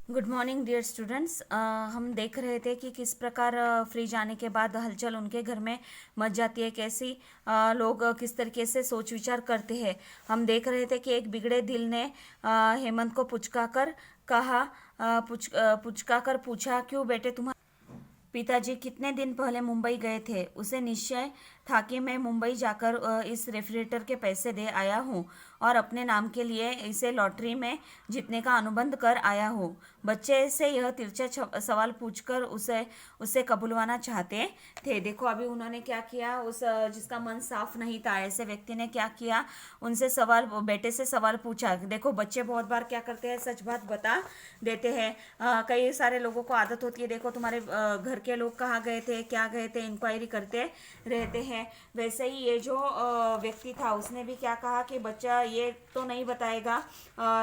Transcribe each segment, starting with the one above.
Good morning dear students. हम देख रहे थे कि किस प्रकार फ्रिज आने के बाद हलचल उनके घर में मच जाती है, कैसी लोग किस तरीके से सोच विचार करते हैं। हम देख रहे थे कि एक बिगड़े दिल ने हेमंत को पुचकाकर कहा, पुचकाकर पूछा, क्यों बेटे तुम्हारे पिताजी कितने दिन पहले मुंबई गए थे। उसे निश्चय था कि मैं मुंबई जाकर इस रेफ्रिजरेटर के पैसे दे आया हूँ और अपने नाम के लिए इसे लॉटरी में जीतने का अनुबंध कर आया हूँ। बच्चे से यह तिरछा सवाल पूछकर उसे उसे कबूलवाना चाहते थे। देखो अभी उन्होंने क्या किया, उस जिसका मन साफ नहीं था ऐसे व्यक्ति ने क्या किया, उनसे सवाल, बेटे से सवाल पूछा। देखो बच्चे बहुत बार क्या करते हैं, सच बात बता देते हैं। कई सारे लोगों को आदत होती है, देखो तुम्हारे घर के लोग कहाँ गए थे, क्या गए थे, इंक्वायरी करते रहते हैं। वैसे ही ये जो व्यक्ति था उसने भी क्या कहा कि बच्चा ये तो नहीं बताएगा,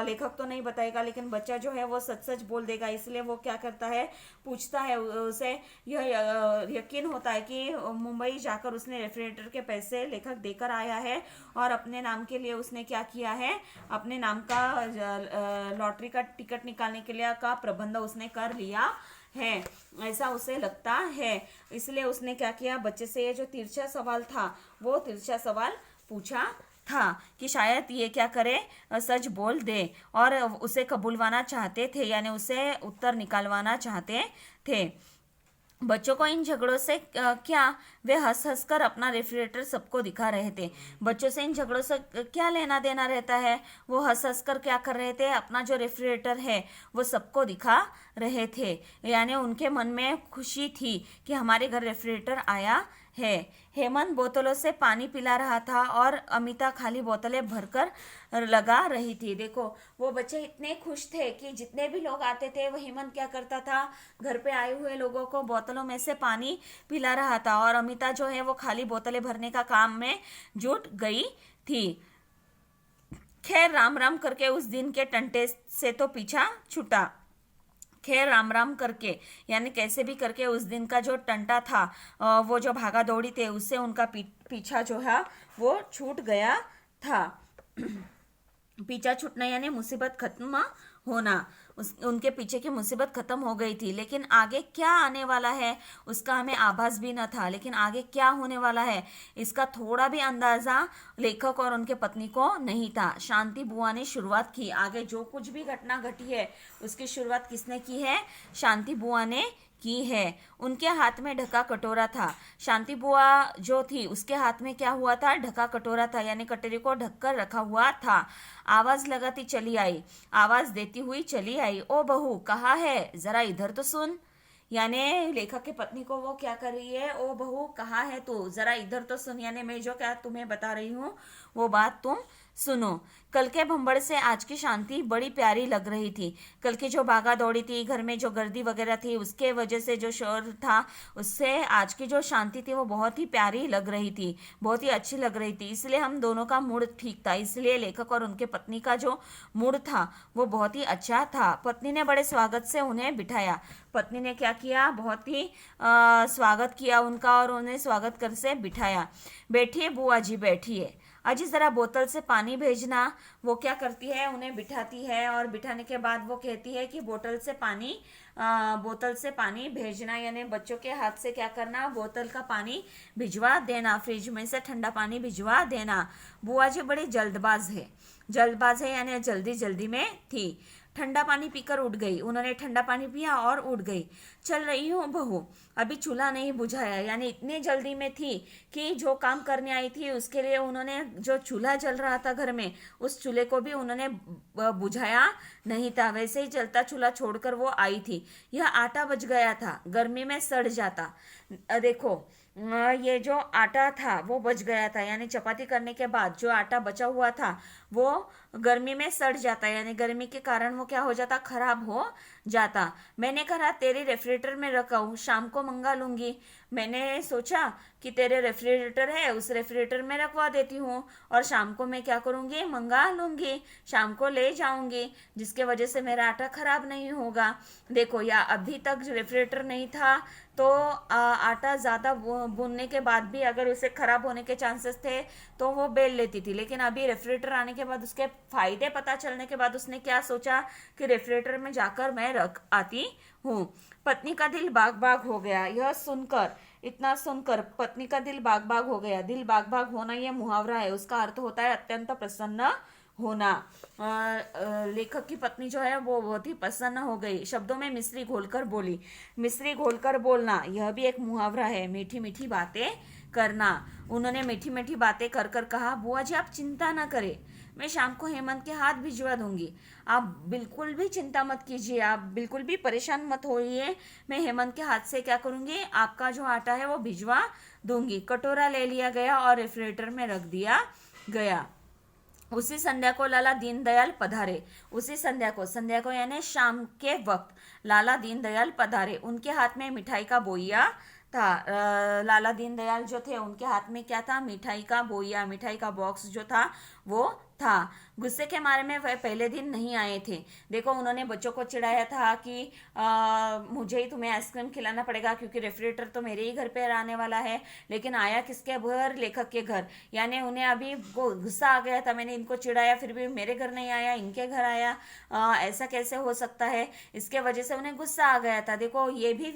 लेखक तो नहीं बताएगा, लेकिन बच्चा जो है वो सच सच बोल देगा। इसलिए वो क्या करता है, पूछता है। उसे यह यकीन होता है कि मुंबई जाकर उसने रेफ्रिजरेटर के पैसे लेखक देकर आया है और अपने नाम के लिए उसने क्या किया है, अपने नाम का लॉटरी का टिकट निकालने के लिए का प्रबंध उसने कर लिया है, ऐसा उसे लगता है। इसलिए उसने क्या किया, बच्चे से ये जो तिरछा सवाल था वो तिरछा सवाल पूछा था कि शायद ये क्या करे, सच बोल दे, और उसे कबूलवाना चाहते थे, यानी उसे उत्तर निकालवाना चाहते थे। बच्चों को इन झगड़ों से क्या, वे हंस हंस कर अपना रेफ्रिजरेटर सबको दिखा रहे थे। बच्चों से इन झगड़ों से क्या लेना देना रहता है, वो हंस हंस कर क्या कर रहे थे, अपना जो रेफ्रिजरेटर है वो सबको दिखा रहे थे। यानी उनके मन में खुशी थी कि हमारे घर रेफ्रिजरेटर आया है। हेमंत बोतलों से पानी पिला रहा था और अमिता खाली बोतलें भरकर लगा रही थी। देखो वो बच्चे इतने खुश थे कि जितने भी लोग आते थे वो हेमंत क्या करता था, घर पे आए हुए लोगों को बोतलों में से पानी पिला रहा था, और अमिता जो है वो खाली बोतलें भरने का काम में जुट गई थी। खैर राम राम करके उस दिन के टंटे से तो पीछा छूटा। खैर राम राम करके यानी कैसे भी करके उस दिन का जो टंटा था, वो जो भागा दौड़ी थे, उससे उनका पीछा जो है वो छूट गया था। पीछा छूटना यानी मुसीबत खत्म होना, उनके पीछे की मुसीबत खत्म हो गई थी। लेकिन आगे क्या आने वाला है उसका हमें आभास भी न था। लेकिन आगे क्या होने वाला है इसका थोड़ा भी अंदाजा लेखक और उनके पत्नी को नहीं था। शांति बुआ ने शुरुआत की, आगे जो कुछ भी घटना घटी है उसकी शुरुआत किसने की है, शांति बुआ ने की है। उनके हाथ में ढका कटोरा था। शांति बुआ जो थी उसके हाथ में क्या हुआ था, ढका कटोरा था, यानी कटोरे को ढककर रखा हुआ था। आवाज लगाती चली आई, आवाज देती हुई चली आई, ओ बहू कहाँ है, जरा इधर तो सुन। यानी लेखक की पत्नी को वो क्या कर रही है, ओ बहू कहाँ है तू, जरा इधर तो सुन, यानी मैं जो क्या तुम्हें बता रही हूँ वो बात तुम सुनो। कल के भंबड़ से आज की शांति बड़ी प्यारी लग रही थी। कल की जो भागा दौड़ी थी, घर में जो गर्दी वगैरह थी, उसके वजह से जो शोर था, उससे आज की जो शांति थी वो बहुत ही प्यारी लग रही थी, बहुत ही अच्छी लग रही थी। इसलिए हम दोनों का मूड ठीक था। इसलिए लेखक और उनके पत्नी का जो मूड था वो बहुत ही अच्छा था। पत्नी ने बड़े स्वागत से उन्हें बिठाया। पत्नी ने क्या किया, बहुत ही स्वागत किया उनका और उन्हें स्वागत कर से बिठाया। बैठिए बुआ जी बैठिए, अजी ज़रा बोतल से पानी भेजना। वो क्या करती है, उन्हें बिठाती है और बिठाने के बाद वो कहती है कि बोतल से पानी भेजना, यानी बच्चों के हाथ से क्या करना, बोतल का पानी भिजवा देना, फ्रिज में से ठंडा पानी भिजवा देना। बुआ जी बड़ी जल्दबाज है यानी जल्दी जल्दी में थी। ठंडा पानी पीकर उठ गई। उन्होंने ठंडा पानी पिया और उठ गई। चल रही हूँ बहू, अभी चूल्हा नहीं बुझाया, यानी इतनी जल्दी में थी कि जो काम करने आई थी उसके लिए उन्होंने जो चूल्हा जल रहा था घर में, उस चूल्हे को भी उन्होंने बुझाया नहीं था, वैसे ही जलता चूल्हा छोड़कर वो आई थी। यह आटा बच गया था, गर्मी में सड़ जाता। देखो ये जो आटा था वो बच गया था, यानी चपाती करने के बाद जो आटा बचा हुआ था वो गर्मी में सड़ जाता, यानी गर्मी के कारण वो क्या हो जाता, खराब हो जाता। मैंने कहा तेरे रेफ्रिजरेटर में रखा हूँ, शाम को मंगा लूंगी। मैंने सोचा कि तेरे रेफ्रिजरेटर है, उस रेफ्रिजरेटर में रखवा देती हूँ और शाम को मैं क्या करूँगी, मंगा लूंगी, शाम को ले जाऊंगी, जिसके वजह से मेरा आटा खराब नहीं होगा। देखो या अभी तक रेफ्रिजरेटर नहीं था तो आटा ज़्यादा भूनने के बाद भी अगर उसे खराब होने के चांसेस थे तो वो बेल लेती थी, लेकिन अभी रेफ्रिजरेटर आने के बाद उसके फायदे पता चलने के बाद उसने क्या सोचा कि रेफ्रिजरेटर में जाकर मैं रख आती हूँ। पत्नी का दिल बाग बाग हो गया। यह सुनकर, इतना सुनकर पत्नी का दिल बाग बाग हो गया। दिल बाग बाग होना यह मुहावरा है, उसका अर्थ होता है अत्यंत प्रसन्न होना। लेखक की पत्नी जो है वो बहुत ही प्रसन्न हो गई। शब्दों में मिश्री घोलकर बोली। मिश्री घोलकर बोलना यह भी एक मुहावरा है, मीठी मीठी बातें करना। उन्होंने मीठी मीठी बातें कर कर कहा, बुआ जी आप चिंता ना करें, मैं शाम को हेमंत के हाथ भिजवा दूंगी। आप बिल्कुल भी चिंता मत कीजिए, आप बिल्कुल भी परेशान मत होइए। मैं हेमंत के हाथ से क्या करूंगी, आपका जो आटा है वो भिजवा दूंगी। कटोरा ले लिया गया और रेफ्रिजरेटर में रख दिया गया। उसी संध्या को लाला दीनदयाल पधारे। उसी संध्या को यानी शाम के वक्त लाला दीनदयाल पधारे। उनके हाथ में मिठाई का बोइया था। लाला दीनदयाल जो थे उनके हाथ में क्या था, मिठाई का बोइया, मिठाई का बॉक्स जो था वो था। गुस्से के मारे में वह पहले दिन नहीं आए थे। देखो उन्होंने बच्चों को चिढ़ाया था कि मुझे ही तुम्हें आइसक्रीम खिलाना पड़ेगा क्योंकि रेफ्रिजरेटर तो मेरे ही घर पे आने वाला है। लेकिन आया किसके घर, लेखक के घर। यानी उन्हें अभी गुस्सा आ गया था, मैंने इनको चिढ़ाया फिर भी मेरे घर नहीं आया, इनके घर आया, ऐसा कैसे हो सकता है। इसके वजह से उन्हें गुस्सा आ गया था। देखो ये भी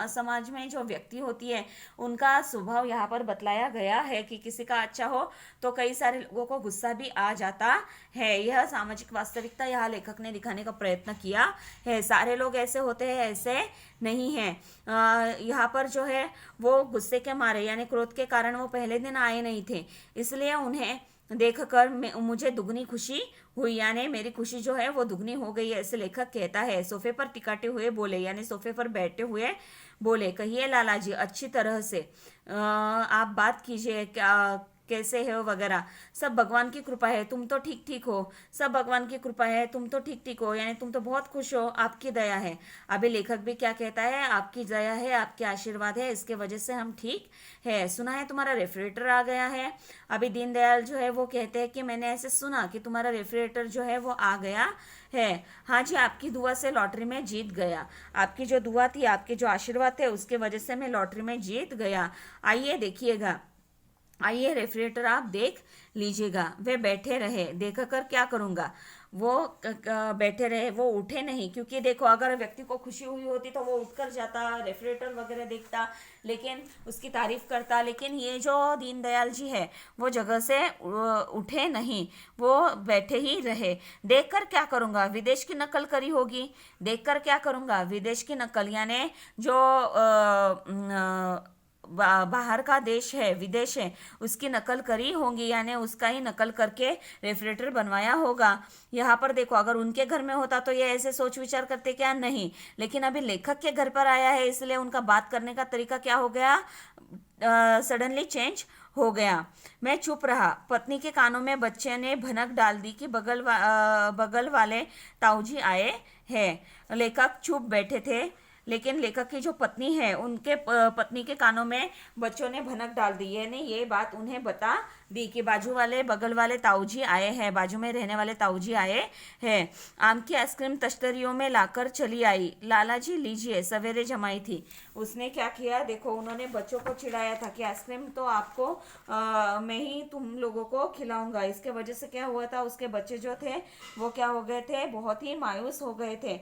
समाज में जो व्यक्ति होती है उनका स्वभाव यहाँ पर बतलाया गया है कि किसी का अच्छा हो तो कई सारे लोगों को गुस्सा भी आ जाता है। यह सामाजिक वास्तविकता यहाँ लेखक ने दिखाने का प्रयत्न किया है। सारे लोग ऐसे होते हैं, ऐसे नहीं है। यहाँ पर जो है वो गुस्से के मारे यानी क्रोध के कारण वो पहले दिन आए नहीं थे, इसलिए उन्हें देखकर मुझे दुगनी खुशी हुई, यानी मेरी खुशी जो है वो दुगनी हो गई, ऐसे लेखक कहता है। सोफे पर टिकाते हुए बोले, यानी सोफे पर बैठे हुए बोले, कहिए लाला जी अच्छी तरह से आप बात कीजिए, क्या कैसे हो वगैरह। सब भगवान की कृपा है, तुम तो ठीक ठीक हो। सब भगवान की कृपा है, तुम तो ठीक ठीक हो, यानी तुम तो बहुत खुश हो, आपकी दया है। अभी लेखक भी क्या कहता है, आपकी दया है, आपके आशीर्वाद है, इसके वजह से हम ठीक है। सुना है तुम्हारा रेफ्रिजरेटर आ गया है। अभी दीनदयाल जो है वो कहते हैं कि मैंने ऐसे सुना कि तुम्हारा रेफ्रिजरेटर जो है वो आ गया है। हाँ जी, आपकी दुआ से लॉटरी में जीत गया। आपकी जो दुआ थी, आपके जो आशीर्वाद थे, उसके वजह से मैं लॉटरी में जीत गया। आइए देखिएगा, आइए रेफ्रिजरेटर आप देख लीजिएगा। वे बैठे रहे। देखकर क्या करूँगा, वो बैठे रहे, वो उठे नहीं। क्योंकि देखो अगर व्यक्ति को खुशी हुई होती तो वो उठकर जाता, रेफ्रिजरेटर वगैरह देखता, लेकिन उसकी तारीफ करता। लेकिन ये जो दीनदयाल जी है वो जगह से उठे नहीं, वो बैठे ही रहे। देखकर क्या करूँगा, विदेश की नकल करी होगी। देखकर क्या करूँगा, विदेश की नकल, यानी जो बाहर का देश है, विदेश है, उसकी नकल करी होंगी, यानी उसका ही नकल करके रेफ्रिजरेटर बनवाया होगा। यहाँ पर देखो अगर उनके घर में होता तो ये ऐसे सोच विचार करते क्या, नहीं। लेकिन अभी लेखक के घर पर आया है, इसलिए उनका बात करने का तरीका क्या हो गया, सडनली चेंज हो गया। मैं चुप रहा। पत्नी के कानों में बच्चे ने भनक डाल दी कि बगल वाले ताऊजी आए हैं। लेखक चुप बैठे थे, लेकिन लेखक की जो पत्नी है उनके पत्नी के कानों में बच्चों ने भनक डाल दी, यानी ये बात उन्हें बता दी कि बाजू वाले बगल वाले ताऊजी आए हैं, बाजू में रहने वाले ताऊजी आए हैं। आम की आइसक्रीम तश्तरियों में लाकर चली आई। लाला जी लीजिए, सवेरे जमाई थी। उसने क्या किया, देखो उन्होंने बच्चों को चिढ़ाया था कि आइसक्रीम तो आपको मैं ही तुम लोगों को खिलाऊंगा। इसके वजह से क्या हुआ था, उसके बच्चे जो थे वो क्या हो गए थे, बहुत ही मायूस हो गए थे।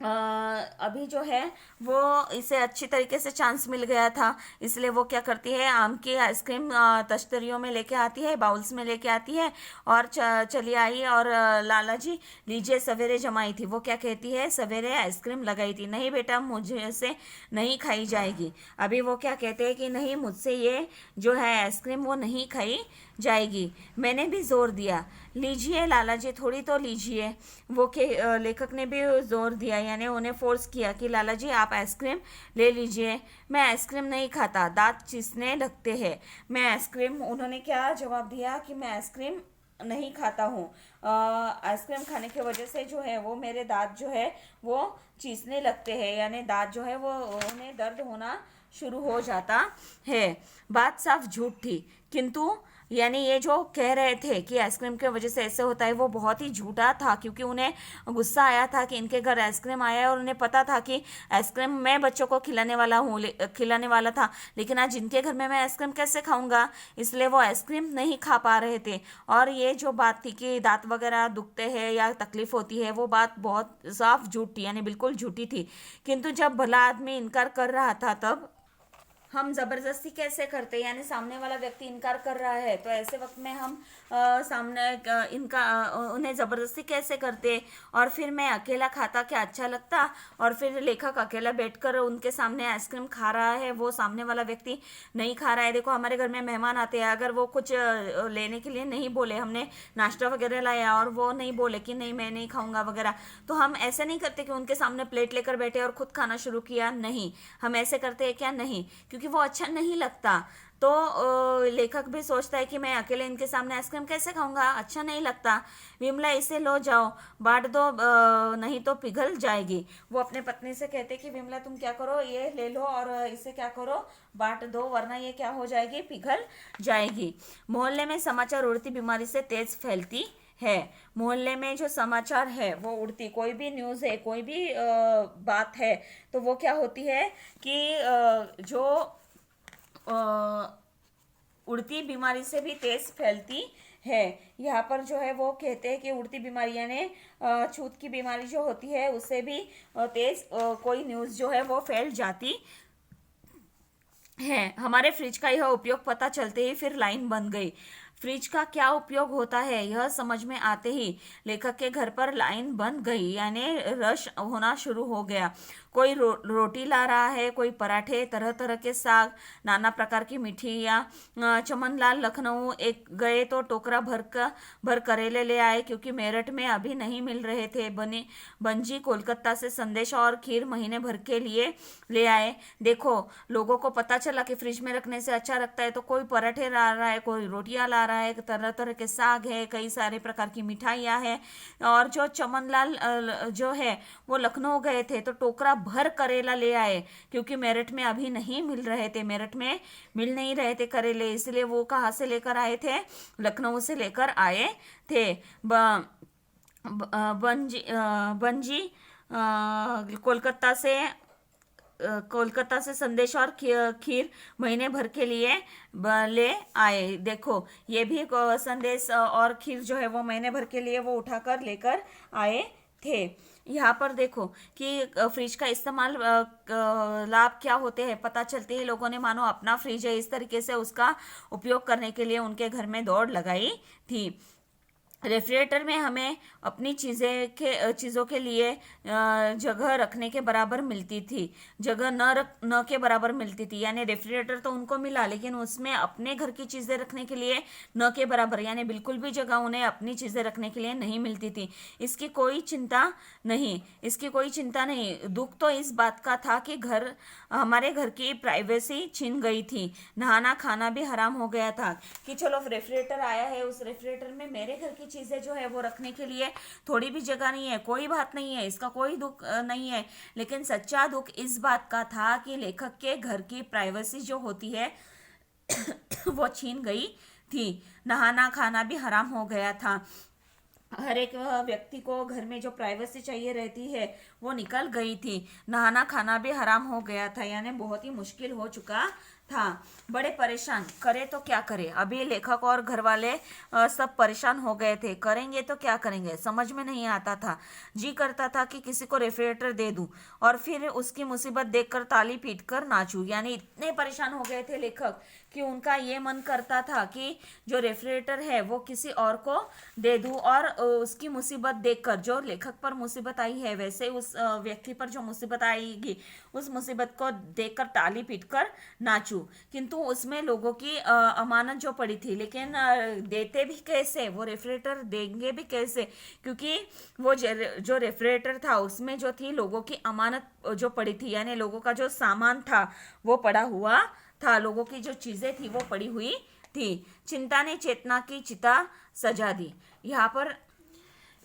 अभी जो है वो इसे अच्छी तरीके से चांस मिल गया था, इसलिए वो क्या करती है, आम की आइसक्रीम तश्तरियों में लेके आती है, बाउल्स में लेके आती है और चली आई। और लाला जी लीजिए, सवेरे जमाई थी। वो क्या कहती है, सवेरे आइसक्रीम लगाई थी। नहीं बेटा, मुझे से नहीं खाई जाएगी। अभी वो क्या कहते हैं कि नहीं, मुझसे ये जो है आइसक्रीम वो नहीं खाई जाएगी। मैंने भी जोर दिया, लीजिए लाला जी थोड़ी तो लीजिए। वो के लेखक ने भी जोर दिया, यानी उन्हें फोर्स किया कि लाला जी आप आइसक्रीम ले लीजिए। मैं आइसक्रीम नहीं खाता, दांत चीसने लगते हैं। मैं आइसक्रीम, उन्होंने क्या जवाब दिया कि मैं आइसक्रीम नहीं खाता हूँ। आइसक्रीम खाने की वजह से जो है वो मेरे दांत जो है वो चीसने लगते हैं, यानी दांत जो है वो उन्हें दर्द होना शुरू हो जाता है। बात साफ झूठ थी, किंतु यानी ये जो कह रहे थे कि आइसक्रीम की वजह से ऐसे होता है वो बहुत ही झूठा था, क्योंकि उन्हें गुस्सा आया था कि इनके घर आइसक्रीम आया है और उन्हें पता था कि आइसक्रीम मैं बच्चों को खिलाने वाला था, लेकिन आज इनके घर में मैं आइसक्रीम कैसे खाऊंगा, इसलिए वो आइसक्रीम नहीं खा पा रहे थे। और ये जो बात थी कि दांत वगैरह दुखते हैं या तकलीफ होती है, वो बात बहुत साफ झूठ थी, यानी बिल्कुल झूठी थी। किंतु जब भला आदमी इनकार कर रहा था, तब हम जबरदस्ती कैसे करते, यानी सामने वाला व्यक्ति इनकार कर रहा है तो ऐसे वक्त में हम सामने उन्हें जबरदस्ती कैसे करते। और फिर मैं अकेला खाता क्या अच्छा लगता, और फिर लेखक अकेला बैठकर उनके सामने आइसक्रीम खा रहा है, वो सामने वाला व्यक्ति नहीं खा रहा है। देखो हमारे घर में मेहमान आते हैं, अगर वो कुछ लेने के लिए नहीं बोले, हमने नाश्ता वगैरह लाया और वो नहीं बोले कि नहीं मैं नहीं खाऊंगा वगैरह, तो हम ऐसे नहीं करते कि उनके सामने प्लेट लेकर बैठे और खुद खाना शुरू किया, नहीं। हम ऐसे करते हैं क्या, नहीं, क्योंकि वो अच्छा नहीं लगता। तो लेखक भी सोचता है कि मैं अकेले इनके सामने आइसक्रीम कैसे खाऊंगा, अच्छा नहीं लगता। विमला इसे लो जाओ, बांट दो, नहीं तो पिघल जाएगी। वो अपने पत्नी से कहते कि विमला तुम क्या करो, ये ले लो और इसे क्या करो, बांट दो, वरना ये क्या हो जाएगी, पिघल जाएगी। मोहल्ले में समाचार उड़ती बीमारी से तेज फैलती है। मोहल्ले में जो समाचार है वो उड़ती, कोई भी न्यूज़ है, कोई भी बात है, तो वो क्या होती है कि जो उड़ती बीमारी से भी तेज फैलती है। यहाँ पर जो है वो कहते हैं कि उड़ती बीमारी यानी छूत की बीमारी जो होती है उससे भी तेज कोई न्यूज़ जो है वो फैल जाती है। हमारे फ्रिज का यह उपयोग पता चलते ही फिर लाइन बन गई। फ्रिज का क्या उपयोग होता है यह समझ में आते ही लेखक के घर पर लाइन बन गई, यानी रश होना शुरू हो गया। कोई रोटी ला रहा है, कोई पराठे, तरह तरह के साग, नाना प्रकार की मिठाइयाँ। चमनलाल लखनऊ एक गए तो टोकरा भर करेले ले आए, क्योंकि मेरठ में अभी नहीं मिल रहे थे। बंजी कोलकाता से संदेश और खीर महीने भर के लिए ले आए। देखो लोगों को पता चला कि फ्रिज में रखने से अच्छा लगता है, तो कोई पराठे ला रहा है, कोई रोटियां ला रहा है, तरह तरह के साग है, कई सारे प्रकार की मिठाइयाँ हैं। और जो चमनलाल जो है वो लखनऊ गए थे तो टोकरा भर करेला ले आए, क्योंकि मेरठ में अभी नहीं मिल रहे थे, मेरठ में मिल नहीं रहे थे करेले, इसलिए वो कहाँ से लेकर आए थे, लखनऊ से लेकर आए थे। बंजी कोलकाता से संदेश और खीर महीने भर के लिए ले आए। देखो ये भी संदेश और खीर जो है वो महीने भर के लिए वो उठाकर लेकर आए थे। यहाँ पर देखो कि फ्रिज का इस्तेमाल लाभ क्या होते हैं पता चलते ही लोगों ने मानो अपना फ्रिज है इस तरीके से उसका उपयोग करने के लिए उनके घर में दौड़ लगाई थी। रेफ्रिजरेटर में हमें अपनी चीज़ों के लिए जगह रखने के बराबर मिलती थी, जगह न के बराबर मिलती थी। यानी रेफ्रिजरेटर तो उनको मिला, लेकिन उसमें अपने घर की चीज़ें रखने के लिए न के बराबर, यानी बिल्कुल भी जगह उन्हें अपनी चीज़ें रखने के लिए नहीं मिलती थी। इसकी कोई चिंता नहीं। दुख तो इस बात का था कि हमारे घर की प्राइवेसी छीन गई थी। नहाना खाना भी हराम हो गया था कि चलो रेफ्रिजरेटर आया है, उस रेफ्रिजरेटर में मेरे घर की चीजें जो है वो रखने के लिए थोड़ी भी जगह नहीं है, कोई बात नहीं है, इसका कोई दुख नहीं है। लेकिन सच्चा दुख इस बात का था कि लेखक के घर की प्राइवेसी जो होती है वो छीन गई थी। नहाना खाना भी हराम हो गया था। हर एक व्यक्ति को घर में जो प्राइवेसी चाहिए रहती है वो निकल गई थी। नहाना खाना भी हराम हो गया था, यानी बहुत ही मुश्किल हो चुका था। बड़े परेशान, करे तो क्या करे। अभी लेखक और घर वाले सब परेशान हो गए थे, करेंगे तो क्या करेंगे समझ में नहीं आता था। जी करता था कि किसी को रेफ्रिजरेटर दे दूं और फिर उसकी मुसीबत देखकर ताली पीटकर नाचूं। यानी इतने परेशान हो गए थे लेखक कि उनका ये मन करता था कि जो रेफ्रिजरेटर है वो किसी और को दे दूं और उसकी मुसीबत देखकर, जो लेखक पर मुसीबत आई है वैसे उस व्यक्ति पर जो मुसीबत आएगी उस मुसीबत को देखकर ताली पीटकर नाचूं। किंतु उसमें लोगों की अमानत जो पड़ी थी, लेकिन देते भी कैसे, वो रेफ्रिजरेटर देंगे भी कैसे, क्योंकि वो जो रेफ्रिजरेटर था उसमें जो थी लोगों की अमानत जो पड़ी थी, यानी लोगों का जो सामान था वो पड़ा हुआ था, लोगों की जो चीजें थी वो पड़ी हुई थी। चिंता ने चेतना की चिता सजा दी। यहाँ पर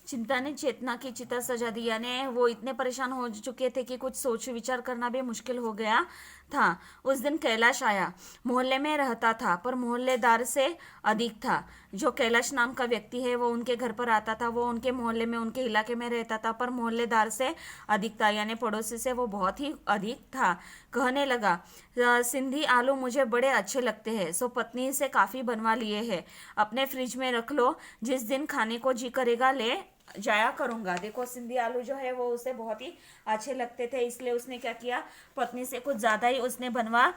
चिंता ने चेतना की चिता सजा दी, यानी वो इतने परेशान हो चुके थे कि कुछ सोच विचार करना भी मुश्किल हो गया था। उस दिन कैलाश आया। मोहल्ले में रहता था पर मोहल्लेदार से अधिक था। जो कैलाश नाम का व्यक्ति है वो उनके घर पर आता था, वो उनके मोहल्ले में, उनके इलाके में रहता था, पर मोहल्लेदार से अधिक था, यानी पड़ोसी से वो बहुत ही अधिक था। कहने लगा, सिंधी आलू मुझे बड़े अच्छे लगते हैं, सो पत्नी से काफ़ी बनवा लिए हैं, अपने फ्रिज में रख लो, जिस दिन खाने को जी करेगा ले जाया करूंगा। देखो, सिंधी आलू जो है वो उसे बहुत ही अच्छे लगते थे, इसलिए उसने क्या किया, पत्नी से कुछ ज़्यादा ही उसने बनवा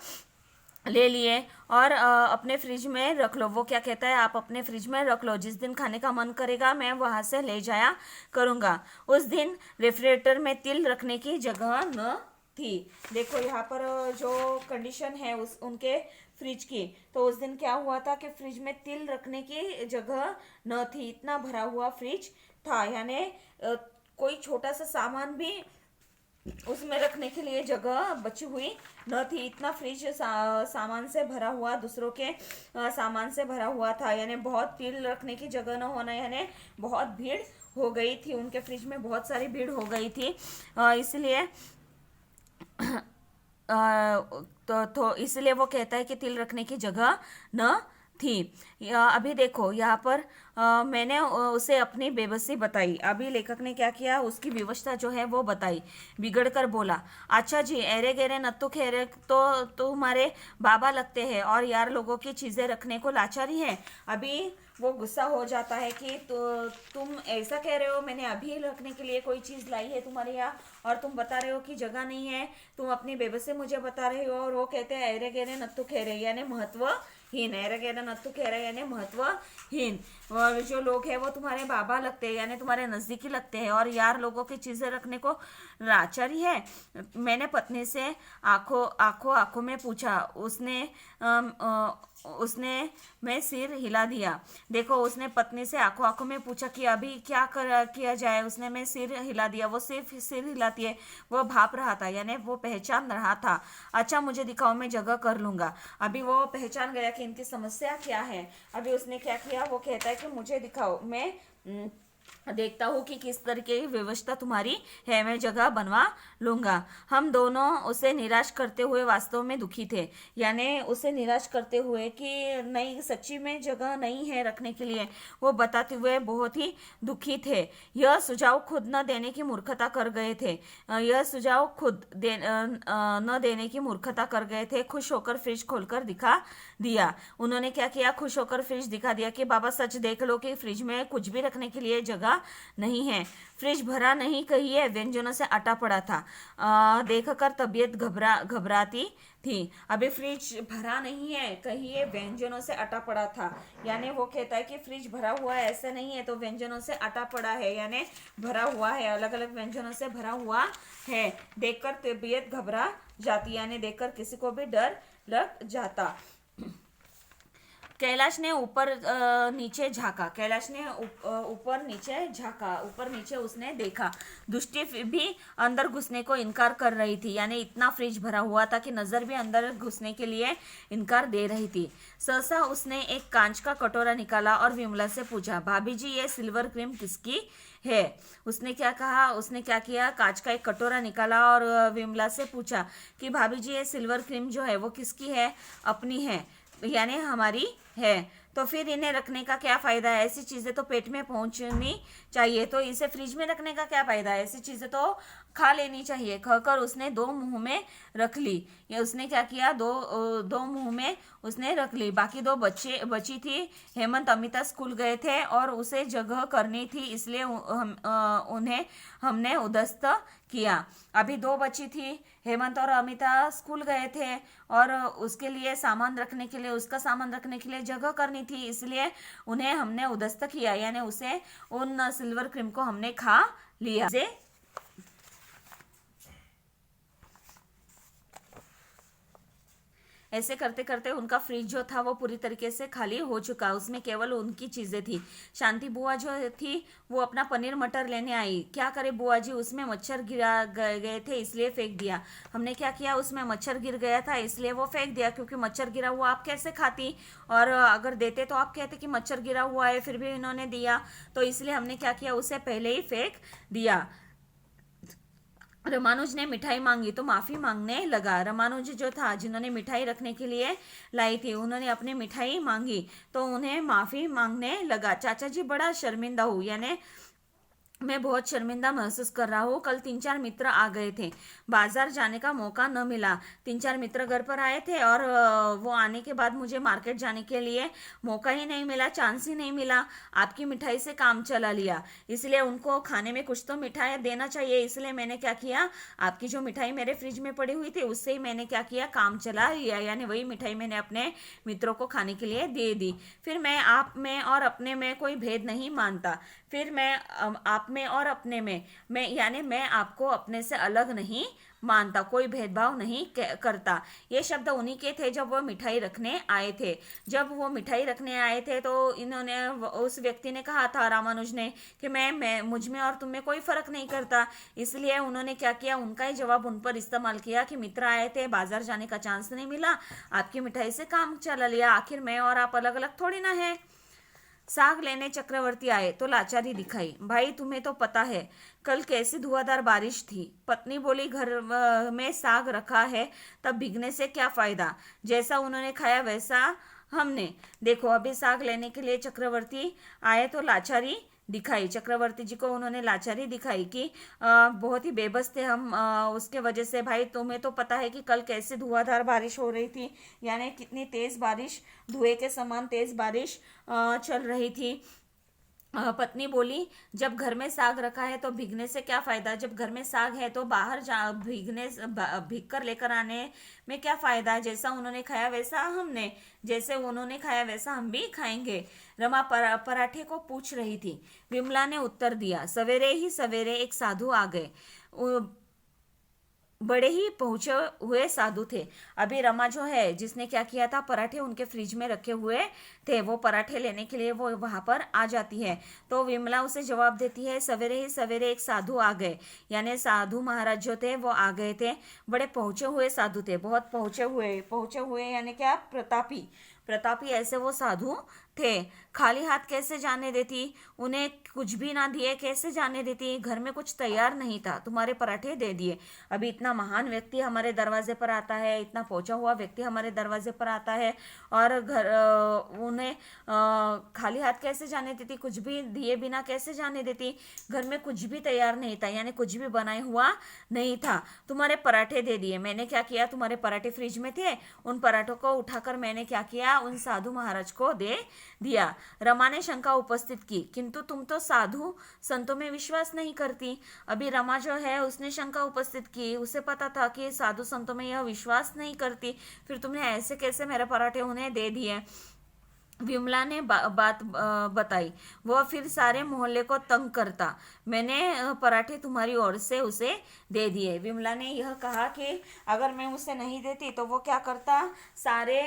ले लिए और अपने फ्रिज में रख लो। वो क्या कहता है, आप अपने फ्रिज में रख लो, जिस दिन खाने का मन करेगा मैं वहां से ले जाया करूंगा। उस दिन रेफ्रिजरेटर में तिल रखने की जगह न थी। देखो यहाँ पर जो कंडीशन है उस उनके फ्रिज की, तो उस दिन क्या हुआ था कि फ्रिज में तिल रखने की जगह न थी, इतना भरा हुआ फ्रिज था, यानी कोई छोटा सा सामान भी उसमें रखने के लिए जगह बची हुई न थी। इतना फ्रिज सामान से भरा हुआ, दूसरों के सामान से भरा हुआ था, यानी बहुत तिल रखने की जगह न होना, यानी बहुत भीड़ हो गई थी, उनके फ्रिज में बहुत सारी भीड़ हो गई थी। इसलिए तो इसलिए वो कहता है कि तिल रखने की जगह न थी। अभी देखो यहाँ पर मैंने उसे अपनी बेबसी बताई। अभी लेखक ने क्या किया, उसकी व्यवस्था जो है वो बताई। बिगड़ कर बोला, अच्छा जी, एरे गेरे नत्तू खेरे तो तुम्हारे बाबा लगते हैं और यार लोगों की चीज़ें रखने को लाचारी है। अभी वो गुस्सा हो जाता है कि तो तुम ऐसा कह रहे हो, मैंने अभी रखने के लिए कोई चीज़ लाई है तुम्हारे यहाँ और तुम बता रहे हो कि जगह नहीं है। तुम अपनी बेबसी मुझे बता रहे हो और वो कहते हैं एरे गेरे नत्तू खेरे, यानी महत्वहीन। एरे गेरे नत्तू खेरे यानी महत्वहीन। और जो लोग हैं वो तुम्हारे बाबा लगते हैं, यानी तुम्हारे नज़दीकी लगते हैं, और यार लोगों की चीज़ें रखने को लाचारी है। मैंने पत्नी से आंखों में पूछा। उसने मैं सिर हिला दिया। देखो, उसने पत्नी से आंखों में पूछा कि अभी क्या किया जाए। उसने मैं सिर हिला दिया। वो सिर्फ सिर हिलाती है, वो भाप रहा था, यानी वो पहचान रहा था। अच्छा, मुझे दिखाओ, मैं जगह कर लूंगा। अभी वो पहचान गया कि इनकी समस्या क्या है। अभी उसने क्या किया, वो कहता है कि मुझे दिखाओ, मैं देखता हूँ कि किस तरह की व्यवस्था तुम्हारी है, मैं जगह बनवा लूंगा। हम दोनों उसे निराश करते हुए वास्तव में दुखी थे, यानी उसे निराश करते हुए कि नहीं, सच्ची में जगह नहीं है रखने के लिए, वो बताते हुए बहुत ही दुखी थे। यह सुझाव खुद न देने की मूर्खता कर गए थे। न देने की मूर्खता कर गए थे। खुश होकर फ्रिज खोलकर दिखा दिया। उन्होंने क्या किया, खुश होकर फ्रिज दिखा दिया कि बाबा सच देख लो कि फ्रिज में कुछ भी रखने के लिए जगह नहीं है। फ्रिज भरा नहीं, कहिए व्यंजनों से अटा पड़ा था। देखकर तबीयत घबराती थी। अभी फ्रिज भरा नहीं है, कहिए व्यंजनों से अटा पड़ा था, यानी वो कहता है कि फ्रिज भरा हुआ है ऐसा नहीं है, तो व्यंजनों से अटा पड़ा है, यानी भरा हुआ है, अलग अलग व्यंजनों से भरा हुआ है। देखकर तबीयत घबरा जाती, यानी देखकर किसी को भी डर लग जाता। कैलाश ने ऊपर नीचे झांका। कैलाश ने ऊपर नीचे उसने देखा। दृष्टि भी अंदर घुसने को इनकार कर रही थी, यानी इतना फ्रिज भरा हुआ था कि नजर भी अंदर घुसने के लिए इनकार दे रही थी। सहसा उसने एक कांच का कटोरा निकाला और विमला से पूछा, भाभी जी, ये सिल्वर क्रीम किसकी है? उसने क्या कहा, उसने क्या किया, कांच का एक कटोरा निकाला और विमला से पूछा कि भाभी जी, ये सिल्वर क्रीम जो है वो किसकी है? अपनी है, यानी हमारी है। तो फिर इन्हें रखने का क्या फ़ायदा है? ऐसी चीज़ें तो पेट में पहुंचनी चाहिए, तो इसे फ्रिज में रखने का क्या फ़ायदा है? ऐसी चीज़ें तो खा लेनी चाहिए। खाकर उसने दो मुंह में रख ली। ये उसने क्या किया, दो मुंह में उसने रख ली। बाकी दो बची थी। हेमंत अमिता स्कूल गए थे और उसे जगह करनी थी, इसलिए उन्हें हमने उदस्त किया। अभी दो बची थी। हेमंत और अमिता स्कूल गए थे और उसके लिए उसका सामान रखने के लिए जगह करनी थी, इसलिए उन्हें हमने उदस्त किया, यानी उसे उन सिल्वर क्रीम को हमने खा लिया। ऐसे करते करते उनका फ्रिज जो था वो पूरी तरीके से खाली हो चुका। उसमें केवल उनकी चीजें थी। शांति बुआ जो थी वो अपना पनीर मटर लेने आई। क्या करे बुआ जी, उसमें मच्छर गिरा गए थे इसलिए फेंक दिया। हमने क्या किया, उसमें मच्छर गिर गया था इसलिए वो फेंक दिया, क्योंकि मच्छर गिरा हुआ आप कैसे खाती, और अगर देते तो आप कहते कि मच्छर गिरा हुआ है, फिर भी इन्होंने दिया, तो इसलिए हमने क्या किया, उसे पहले ही फेंक दिया। रामानुज ने मिठाई मांगी तो माफी मांगने लगा। रामानुज जो था, जिन्होंने मिठाई रखने के लिए लाई थी, उन्होंने अपनी मिठाई मांगी तो उन्हें माफी मांगने लगा। चाचा जी बड़ा शर्मिंदा हूँ, यानी मैं बहुत शर्मिंदा महसूस कर रहा हूँ। कल 3-4 मित्र आ गए थे, बाजार जाने का मौका न मिला। 3-4 मित्र घर पर आए थे और वो आने के बाद मुझे मार्केट जाने के लिए मौका ही नहीं मिला, चांस ही नहीं मिला। आपकी मिठाई से काम चला लिया, इसलिए उनको खाने में कुछ तो मिठाई देना चाहिए। इसलिए मैंने क्या किया, आपकी जो मिठाई मेरे फ्रिज में पड़ी हुई थी उससे ही मैंने क्या किया, काम चला लिया, यानी वही मिठाई मैंने अपने मित्रों को खाने के लिए दे दी। फिर मैं आप में और अपने में कोई भेद नहीं मानता। फिर मैं आप में और अपने में मैं यानी मैं आपको अपने से अलग नहीं मानता, कोई भेदभाव नहीं करता। ये शब्द उन्हीं के थे जब वो मिठाई रखने आए थे। जब वो मिठाई रखने आए थे तो इन्होंने, उस व्यक्ति ने कहा था, रामानुज ने, कि मैं मुझ में और तुम में कोई फर्क नहीं करता। इसलिए उन्होंने क्या किया, उनका ही जवाब उन पर इस्तेमाल किया कि मित्र आए थे, बाजार जाने का चांस नहीं मिला, आपकी मिठाई से काम चला लिया, आखिर मैं और आप अलग अलग थोड़ी ना है। साग लेने चक्रवर्ती आए तो लाचारी दिखाई। भाई तुम्हें तो पता है कल कैसी धुआंधार बारिश थी। पत्नी बोली, घर में साग रखा है, तब भीगने से क्या फायदा, जैसा उन्होंने खाया वैसा हमने। देखो, अभी साग लेने के लिए चक्रवर्ती आए तो लाचारी दिखाई। चक्रवर्ती जी को उन्होंने लाचारी दिखाई कि बहुत ही बेबस थे हम, उसके वजह से। भाई तुम्हें तो पता है कि कल कैसे धुआंधार बारिश हो रही थी, यानी कितनी तेज बारिश, धुएं के समान तेज बारिश चल रही थी। पत्नी बोली, जब घर में साग रखा है तो भीगने से क्या फायदा, जब घर में साग है तो बाहर जा भीग कर लेकर आने में क्या फायदा है, जैसा उन्होंने खाया वैसा हमने, जैसे उन्होंने खाया वैसा हम भी खाएंगे। रमा पराठे को पूछ रही थी। विमला ने उत्तर दिया, सवेरे ही सवेरे एक साधु आ गए, बड़े ही पहुंचे हुए साधु थे। अभी रमा जो है, जिसने क्या किया था, पराठे उनके फ्रिज में रखे हुए थे, वो पराठे लेने के लिए वो वहां पर आ जाती है। तो विमला उसे जवाब देती है, सवेरे ही सवेरे एक साधु आ गए, यानी साधु महाराज जो थे वो आ गए थे। बड़े पहुंचे हुए साधु थे, बहुत पहुंचे हुए यानी क्या, प्रतापी प्रतापी ऐसे वो साधु थे। खाली हाथ कैसे जाने देती, उन्हें कुछ भी ना दिए कैसे जाने देती, घर में कुछ तैयार नहीं था, तुम्हारे पराठे दे दिए। अभी इतना महान व्यक्ति हमारे दरवाजे पर आता है, इतना पहुंचा हुआ व्यक्ति हमारे दरवाजे पर आता है और उन्हें खाली हाथ कैसे जाने देती, कुछ भी दिए बिना कैसे जाने देती। घर में कुछ भी तैयार नहीं था, यानी कुछ भी बनाया हुआ नहीं था, तुम्हारे पराठे दे दिए। मैंने क्या किया, तुम्हारे पराठे फ्रिज में थे, उन पराठों को उठाकर मैंने क्या किया, उन साधु महाराज को दे दिया। रमा ने शंका उपस्थित की, किंतु तुम तो साधु संतों में विश्वास नहीं करती। अभी रमा जो है उसने शंका उपस्थित की, उसे पता था कि साधु संतों में यह विश्वास नहीं करती, फिर तुमने ऐसे कैसे मेरे पराठे उन्हें दे दिए। विमला ने बात बताई, वह फिर सारे मोहल्ले को तंग करता, मैंने पराठे तुम्हारी ओर से उसे दे दिए। विमला ने यह कहा कि अगर मैं उसे नहीं देती तो वो क्या करता, सारे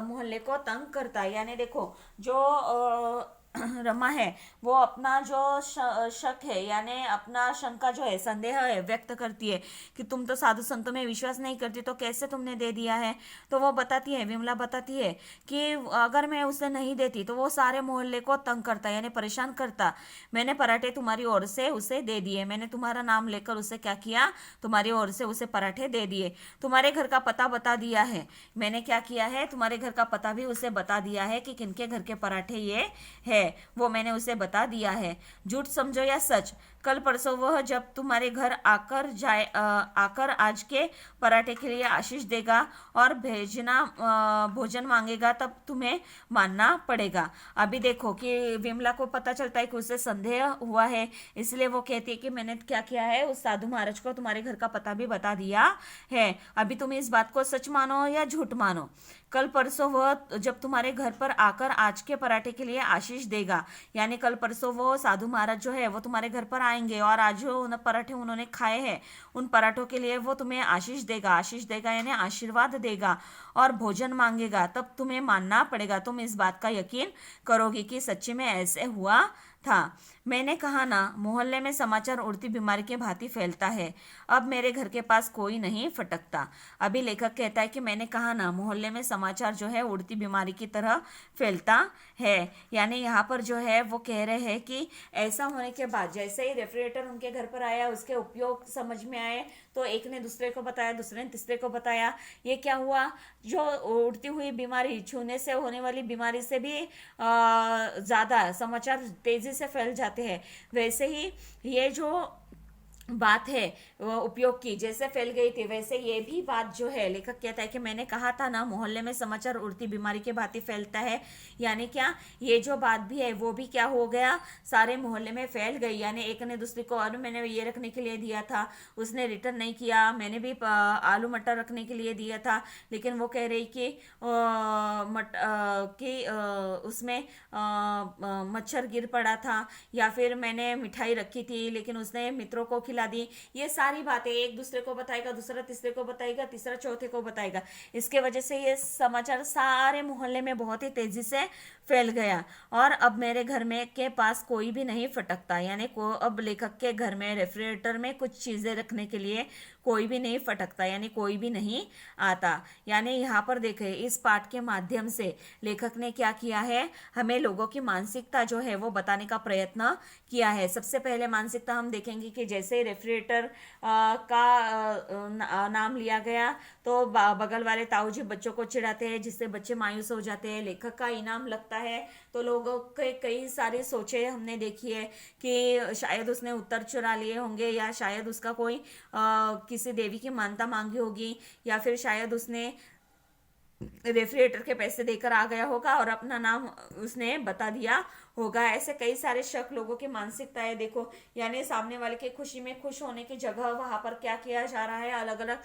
मोहल्ले को तंग करता। यानी देखो, जो रमा है वो अपना जो शक है, यानी अपना शंका जो है, संदेह है, व्यक्त करती है कि तुम तो साधु संतों में विश्वास नहीं करती, तो कैसे तुमने दे दिया है। तो वो बताती है, विमला बताती है कि अगर मैं उसे नहीं देती तो वो सारे मोहल्ले को तंग करता, यानी परेशान करता। मैंने पराठे तुम्हारी ओर से उसे दे दिए, मैंने तुम्हारा नाम लेकर उसे क्या किया, तुम्हारी ओर से उसे पराठे दे दिए। तुम्हारे घर का पता बता दिया है, मैंने क्या किया है, तुम्हारे घर का पता भी उसे बता दिया है कि किनके घर के पराठे ये है, वो मैंने उसे बता दिया है। झूठ समझो या सच, कल परसों वह जब तुम्हारे घर आकर आज के पराठे के लिए आशीष देगा और भोजन मांगेगा, तब तुम्हें मानना पड़ेगा। अभी देखो कि विमला को पता चलता है कि उसे संदेह हुआ है, इसलिए वो कहती है कि मैंने क्या किया है, उस साधु महाराज को तुम्हारे घर का पता भी बता दिया है। अभी तुम इस बात को सच मानो या झूठ मानो। कल परसों वह जब तुम्हारे घर पर आकर आज के पराठे के लिए आशीष देगा, यानी कल परसों वो साधु महाराज जो है वो तुम्हारे घर पर आएंगे और आज जो उन पराठे उन्होंने खाए हैं, उन पराठों के लिए वो तुम्हें आशीष देगा यानी आशीर्वाद देगा और भोजन मांगेगा, तब तुम्हें मानना पड़ेगा। तुम इस बात का यकीन करोगी कि सच्ची में ऐसे हुआ था। मैंने कहा ना, मोहल्ले में समाचार उड़ती बीमारी के भांति फैलता है। अब मेरे घर के पास कोई नहीं फटकता। अभी लेखक कहता है कि मैंने कहा ना, मोहल्ले में समाचार जो है उड़ती बीमारी की तरह फैलता है। यानी यहाँ पर जो है वो कह रहे हैं कि ऐसा होने के बाद जैसे ही रेफ्रिजरेटर उनके घर पर आया, उसके उपयोग समझ में आए, तो एक ने दूसरे को बताया, दूसरे ने तीसरे को बताया। ये क्या हुआ, जो उड़ती हुई बीमारी, छूने से होने वाली बीमारी से भी ज़्यादा समाचार तेजी से फैल जाते हैं, वैसे ही ये जो बात है वो उपयोग की जैसे फैल गई थी, वैसे ये भी बात जो है, लेखक कहता है कि मैंने कहा था ना, मोहल्ले में समाचार उड़ती बीमारी के भांति फैलता है। यानी क्या, ये जो बात भी है वो भी क्या हो गया, सारे मोहल्ले में फैल गई। यानी एक ने दूसरे को, और मैंने ये रखने के लिए दिया था, उसने रिटर्न नहीं किया, मैंने भी आलू मटर रखने के लिए दिया था, लेकिन वो कह रही कि उसमें मच्छर गिर पड़ा था, या फिर मैंने मिठाई रखी थी लेकिन उसने मित्रों को खिला दी। ये सारी बातें एक दूसरे को बताएगा, दूसरा तीसरे को बताएगा, तीसरा चौथे को बताएगा। इसके वजह से ये समाचार सारे मोहल्ले में बहुत ही तेजी से फैल गया, और अब मेरे घर में के पास कोई भी नहीं फटकता। यानी को अब लेखक के घर में रेफ्रिजरेटर में कुछ चीजें रखने के लिए कोई भी नहीं फटकता, यानी कोई भी नहीं आता। यानी यहाँ पर देखें, इस पाठ के माध्यम से लेखक ने क्या किया है, हमें लोगों की मानसिकता जो है वो बताने का प्रयत्न किया है। सबसे पहले मानसिकता हम देखेंगे कि जैसे रेफ्रिजरेटर का नाम लिया गया, तो बगल वाले ताऊजी बच्चों को चिढ़ाते हैं, जिससे बच्चे मायूस हो जाते हैं। लेखक का इनाम लगता है, तो लोगों के कई सारी सोचें हमने देखी है कि शायद उसने उत्तर चुरा लिए होंगे, या शायद उसका कोई किसी देवी की मानता मांगी होगी, या फिर शायद उसने रेफ्रिजरेटर के पैसे देकर आ गया होगा और अपना नाम उसने बता दिया होगा। ऐसे कई सारे शक लोगों की मानसिकता है। देखो, यानी सामने वाले की खुशी में खुश होने की जगह वहां पर क्या किया जा रहा है, अलग अलग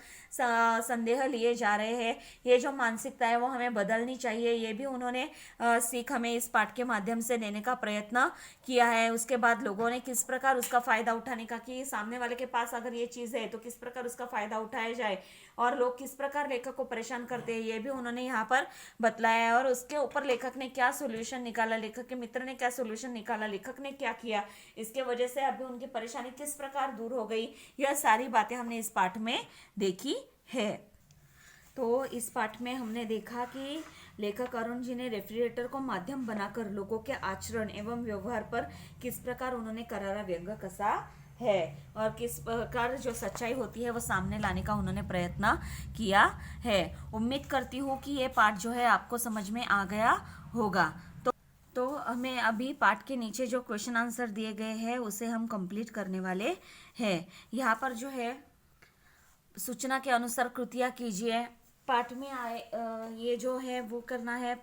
संदेह लिए जा रहे हैं। ये जो मानसिकता है वो हमें बदलनी चाहिए। ये भी उन्होंने सीख हमें इस पाठ के माध्यम से देने का प्रयत्न किया है। उसके बाद लोगों ने किस प्रकार उसका फायदा उठाने का, कि सामने वाले के पास अगर ये चीज है तो किस प्रकार उसका फायदा उठाया जाए, और लोग किस प्रकार लेखक को परेशान करते हैं, ये भी उन्होंने यहाँ पर बतलाया है। और उसके ऊपर लेखक ने क्या सोल्यूशन निकाला, लेखक के मित्र ने क्या सोल्यूशन निकाला, लेखक ने क्या किया, इसके वजह से अभी उनकी परेशानी किस प्रकार दूर हो गई, यह सारी बातें हमने इस पाठ में देखी है। तो इस पाठ में हमने देखा कि लेखक अरुण जी ने रेफ्रिजरेटर को माध्यम बनाकर लोगों के आचरण एवं व्यवहार पर किस प्रकार उन्होंने करारा व्यंग्य कसा है, और किस प्रकार जो सच्चाई होती है वो सामने लाने का उन्होंने प्रयत्न किया है। उम्मीद करती हूँ कि ये पाठ जो है आपको समझ में आ गया होगा। तो हमें अभी पाठ के नीचे जो क्वेश्चन आंसर दिए गए हैं उसे हम कंप्लीट करने वाले हैं। यहाँ पर जो है, सूचना के अनुसार कृतियाँ कीजिए। पाठ में आए ये जो है वो करना है,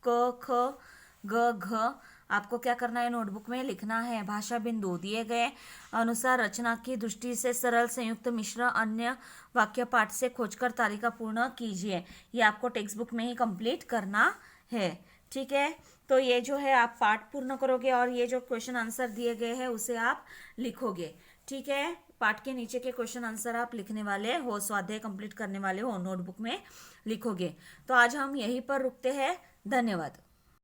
क ख ग घ। आपको क्या करना है, नोटबुक में लिखना है। भाषा बिंदु दिए गए अनुसार रचना की दृष्टि से सरल संयुक्त मिश्र अन्य वाक्य पाठ से खोजकर तालिका पूर्ण कीजिए। ये आपको टेक्स्ट बुक में ही कंप्लीट करना है। ठीक है, तो ये जो है आप पाठ पूर्ण करोगे, और ये जो क्वेश्चन आंसर दिए गए हैं उसे आप लिखोगे। ठीक है, पाठ के नीचे के क्वेश्चन आंसर आप लिखने वाले हो, स्वाध्याय कंप्लीट करने वाले हो, नोटबुक में लिखोगे। तो आज हम यहीं पर रुकते हैं। धन्यवाद।